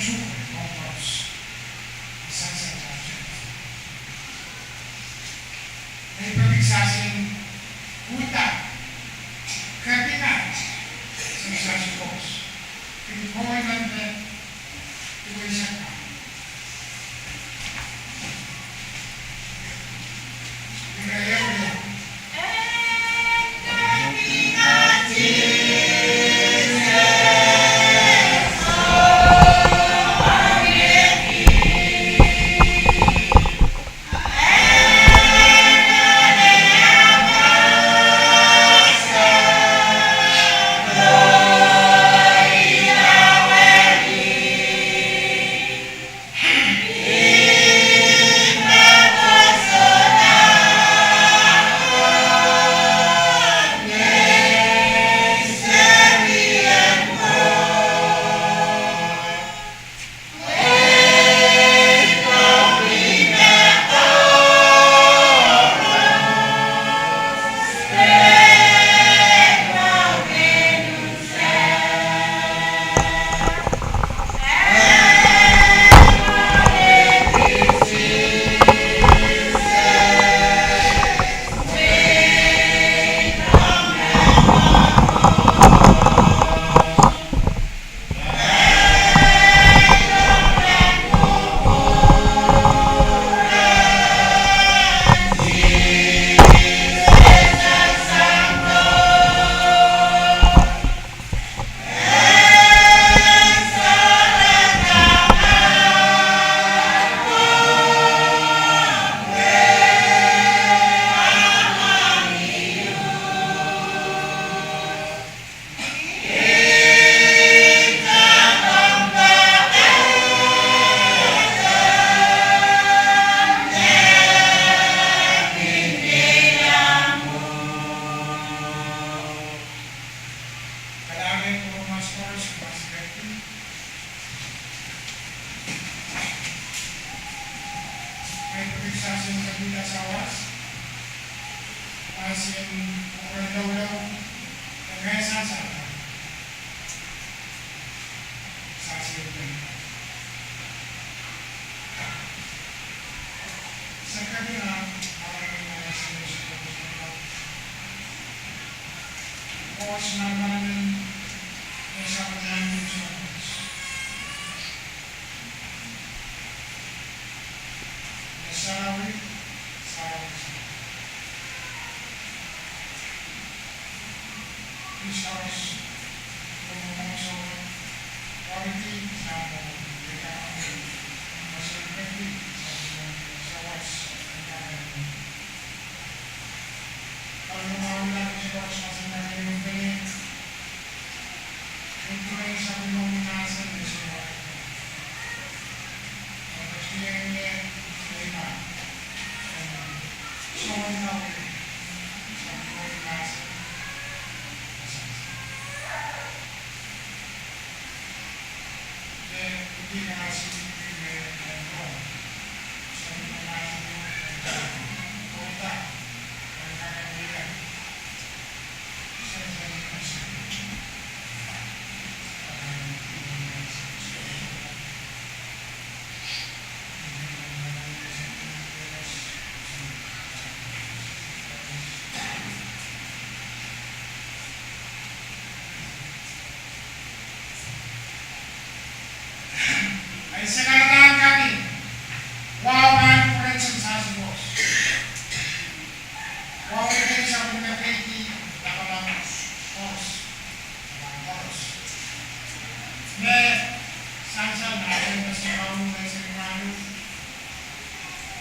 sufre como los sacerdotes. May pag-igsasing utak, kabinat sa sasipos. Pinikoy natin ito isa ka. Pinayaw niya. Sasing kabila sa awas, asin overload kagasan sa sasing kabila. Sa kabila, maraming mga sinusunod na pos na maraming isa ka namin sa Sarawi. This house, also quality na kailangan mas effective sa was. Kalau mawala ko sa was, mas natin yung galing. Kung tuloy sa pinominasan, gusto ko. Gusto niya showing how ay sa karataan kami, wawan correction sa sibos. Wawan kayo sa pagkakiti, nakamang oras. May sansal na ayaw na sa kaunong na sa limano.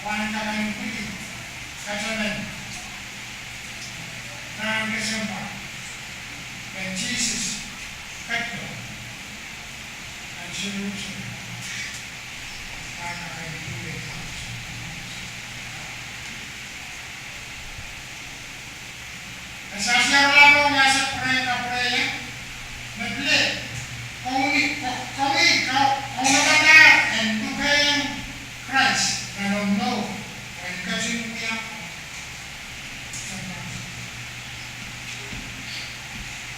Wawan ka kayong pwede, kasalan. Na ang kasampa, kay Jesus, Petro, ang solution. Nasasya lang nga sa preya, nagle, kung naganda, and to pay Christ, I don't know, when kasi niya,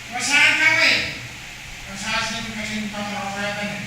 masahan kami, masahan kasi pagkakaroon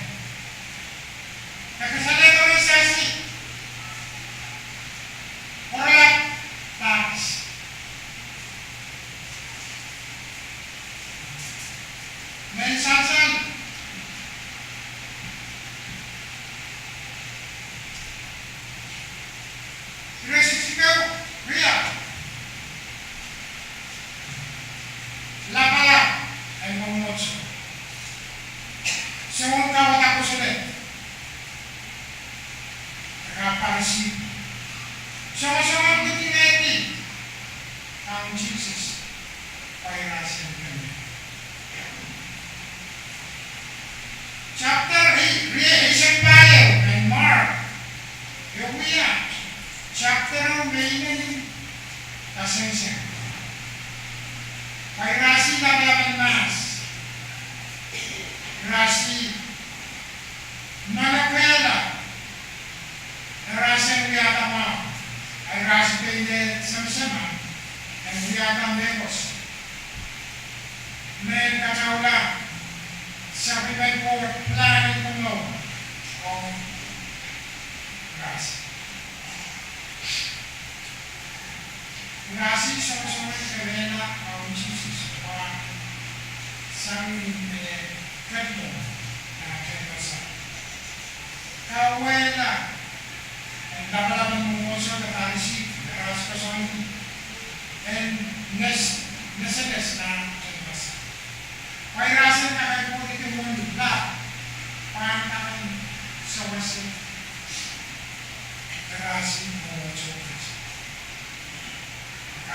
ascension. Pairasi laban mas. Rasi Manapela. Rasi Riatama. Ay rasi pende sama-sama. Ang Riatang Lagos. Men kataula. Sa pipay po planin kong no. O rasi. Rasi sama-sama karena ang Jesus wa sang kanto na kanbasa. Kawela ang laban mo sa katarisi karas kasan and nesedes na kanbasa. Pairasan na kay po ito mo la pantakan sa wasi karasi mo sa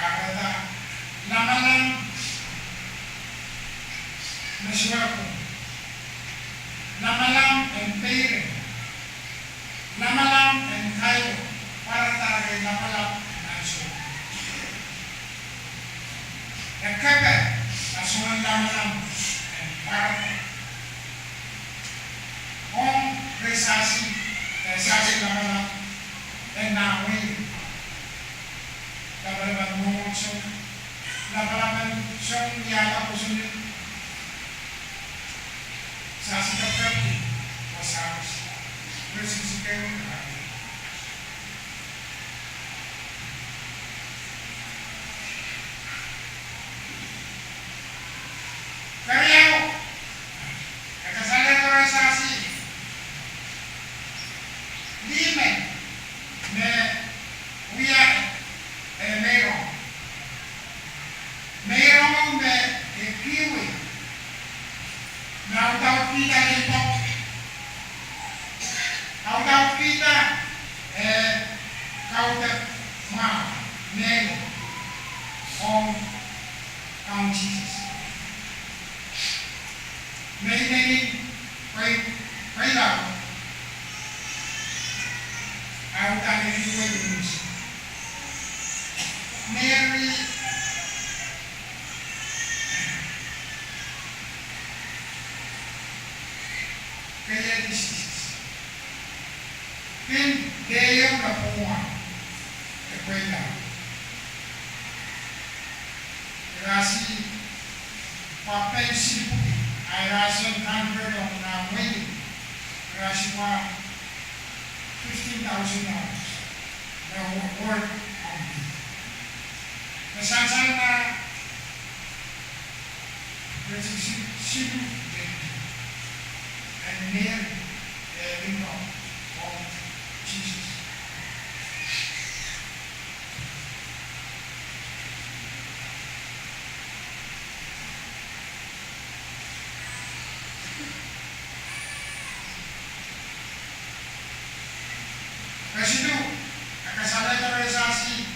Kakata, lamalang na swako, lamalang ang pere, lamalang ang kayo, para talaga lamalang na swako. Nagkaga, asungan lamalang ang para kung resasi lamalang ang nawin. Laban mo so laban siyang yata ko sunod sa sikap masas versus kayo kaya nagkasala ko rin sa si lime na uya mayroong kiwi na daw kita dito daw kita kauta ma nego on Jesus may lang ang tanging kiwi Mary kaya diseases. Pin dayong napunga ekwela. Rasi papel siputi ay rasi convert of na wedding. Rasi pa $15,000 na worth of it. Nasasal na rasi sipu and near the window of Jesus. Kasi ito, nakasalay ka rin sa asi.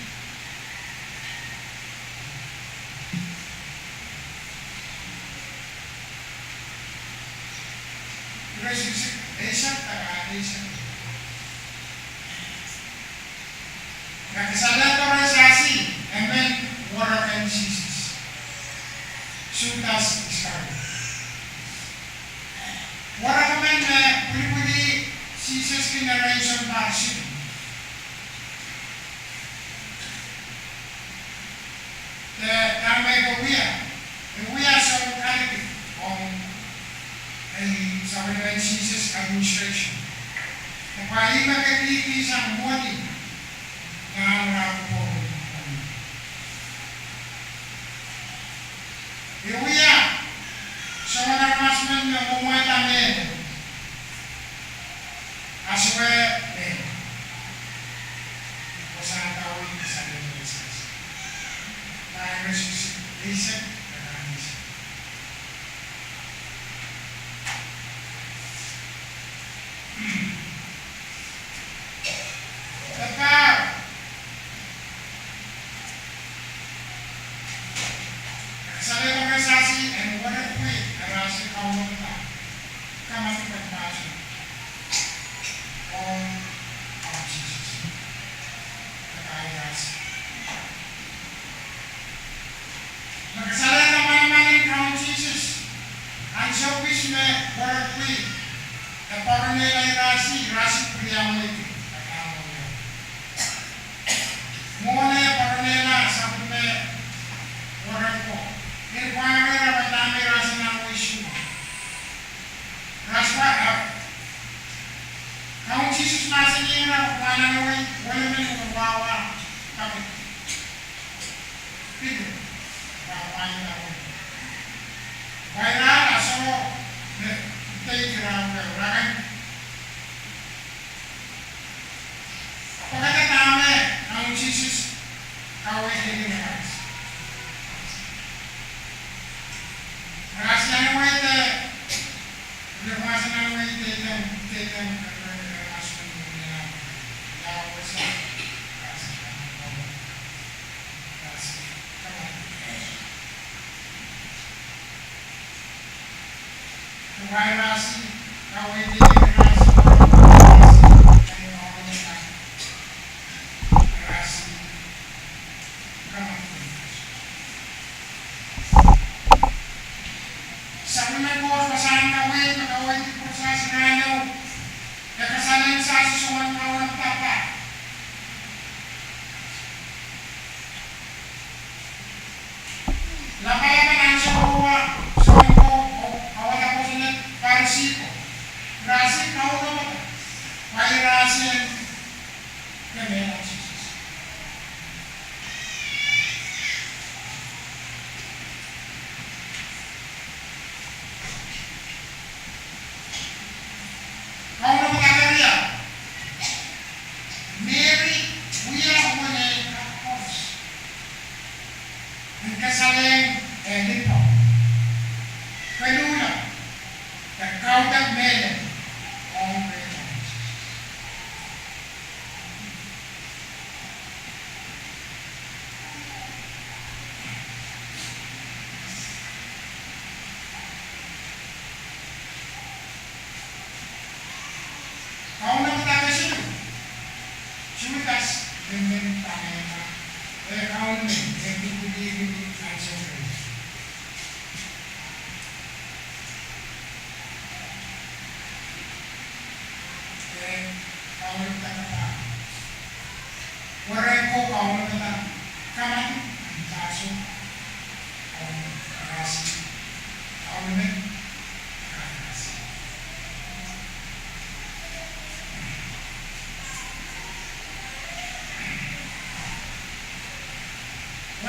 Nakasala ka rin sa asi. Amen. Water and Jesus. Judas Iscariot. Wala ka man na puli-puli Jesus generation version. May gawiya sa locality sa Panginoon Jesus administration. Napahi magkakiti sa modi na harap po. Gawiya sa mga masman na bumata men aswe men. Pasangan tawin sa Panginoon Jesus. Dahil resucitation Kama yang itu. Mone paranela sampai orang ko. Ini pangalan apa tami rasa nama isu. Rasa kamu Jesus masih ni na pangalan away wala man bawa tapi. Itu bawa ini away. Baiklah asal kita kira orang. Pagkatapos namin ang Jesus kaway din na Rasa na naman ito. Rasa na naman ito. Ito ang rasa na naman. Yawa sa rasa na naman. Rasa. Come on. Kaway rasa. Kaway din na rasa.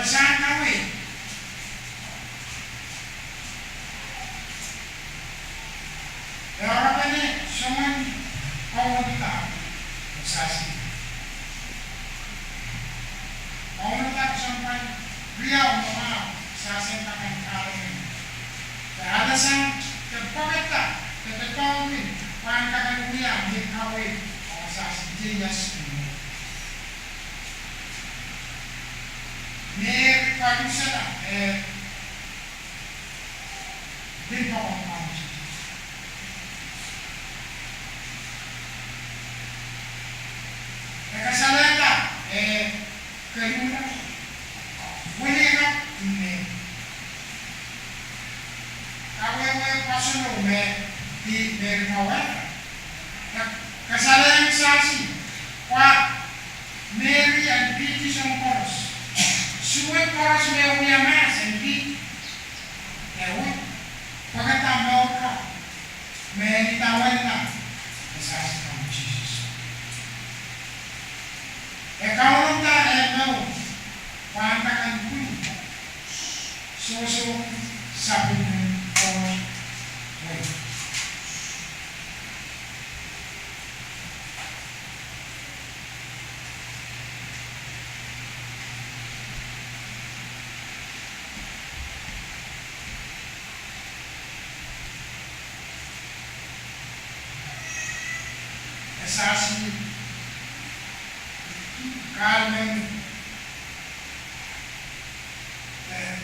Saan kawin? Orang ini semua kaum kita sasi. Kaum kita sampai beliau mau sasi takkan kawin. Ada sang terpaksa terkawin, pangkakan beliau dikawin sasi jelas. Nih kami sana, di bawah kami. Kesalahan tak, kerana boleh tak ini. Kau pasal di berkawan, kesalahan saksi, Pak Mary and Pete Songkos. Suwet oras may uya mas, hindi. Ewan, pagkatamaw ka, may itawan na, nasasi ka mo, Jesus. Ikaw lang ta, pantakan ko. So, sabi mo, wait. Asasi Carmen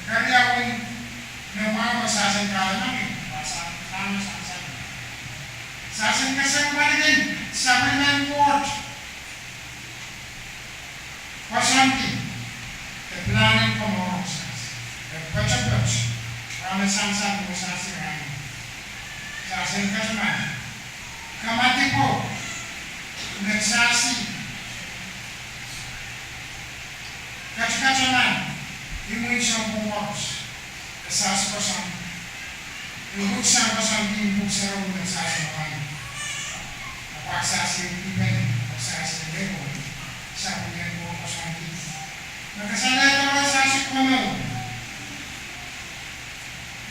karyawan ng mga masasang Carmen sama sasang kasang paligid sa Supreme Court for something the planning for more the pachapach para samsang mo sasang kasama kamati po Jobs, esas cosas, muchas cosas que pusieron mensajes para pagsasi iban, pagsasi lego, sa punya ko kosong di. Nagkasala ito sa sikumaw.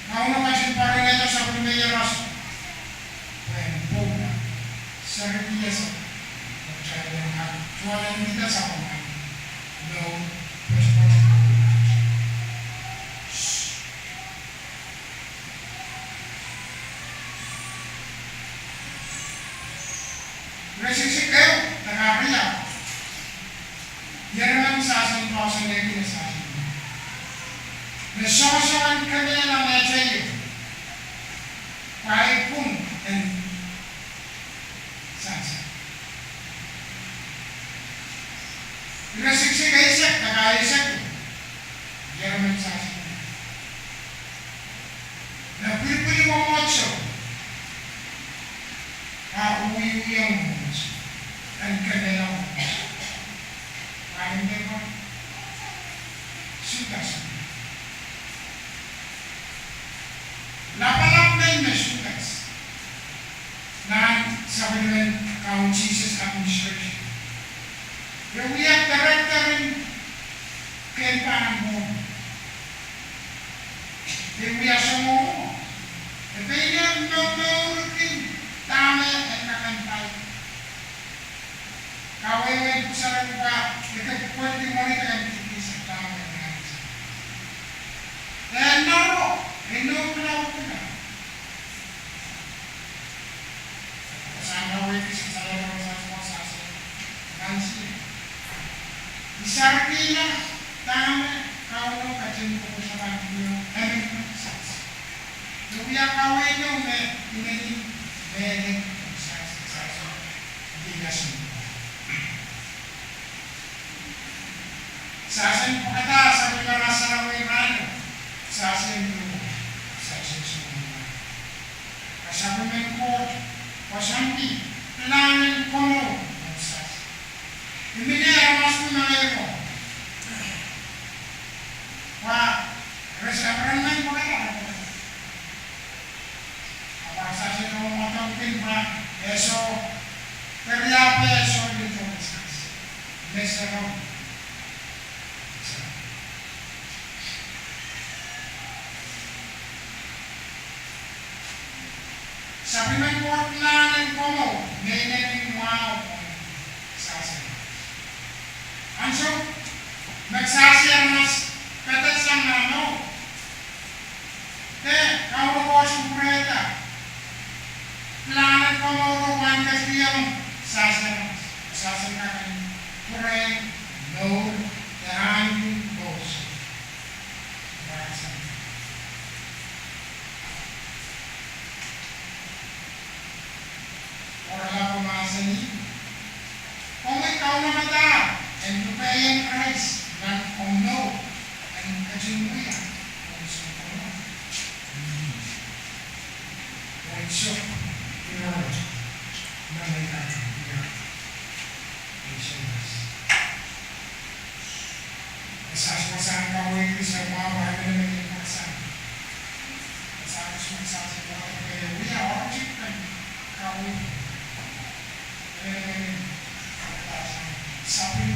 Nauna kasi parang ito sa punya raso. Pwede sa repiyasa. Nagkasala na tuwalan nila sa kumay. No, Resisik kayo, nakakaya. Yan naman sa asin po sa naging sa asin. Nasosokan kami na medyo yun. Kahit kung and sasa. Resisik kayo siya, nakakaya siya ko. Yan naman sa asin. Napilipili mo mocho. Uwi-uwi ang mocho. Ang kanilang parang mo sugas. Lapalapin na sugas na sabi naman Count Jesus Administration. Yung iyak director rin kaya parang mo. Yung iyak sa mo. Ito yung no-no-routine. Tama at nakantay. Kawai ko sa lang ba, pwede mo rin ang sa tao na nasa. Dahil naro, hinupulaw ko na. Kasama ko ito sa salamat sa sponsor. Nansi. Isarki na, tama, kawai kacin ko sa pagkino, emin ko sa sa. Luya kawai nyo, may sa bigas mo. Sasayin po kita sa mga nasa naway rano. Sasayin po. Sasayin sa mga. Kasabi mo yung court. Pasampi. Planin ko mo. Hindi niya amas mo na ngayon. Resabaran na yung mga. Kapag sasayin mo matang pinpa. Eso. Teryape eso dito. Nesa ron. Sabi ng court na ng komo, ngayon wow sasayin. Anso, nagsasayang mas katas ang ano. Kau ko supreta. Planan komo ruwan kasiyang sasayin. Sasayin ka kayo. Kureng, no, dahanin, boss. Orang pemasa ini, kami kau nama dah, and paying price, dan no, and kejumuya, konsumsi, konsum, kira, mereka kira, konsumsi. Esas pasangan kau ini semua bahagia dengan pasangan. Esas pasangan semua bahagia, we are chicken, kau. Sabi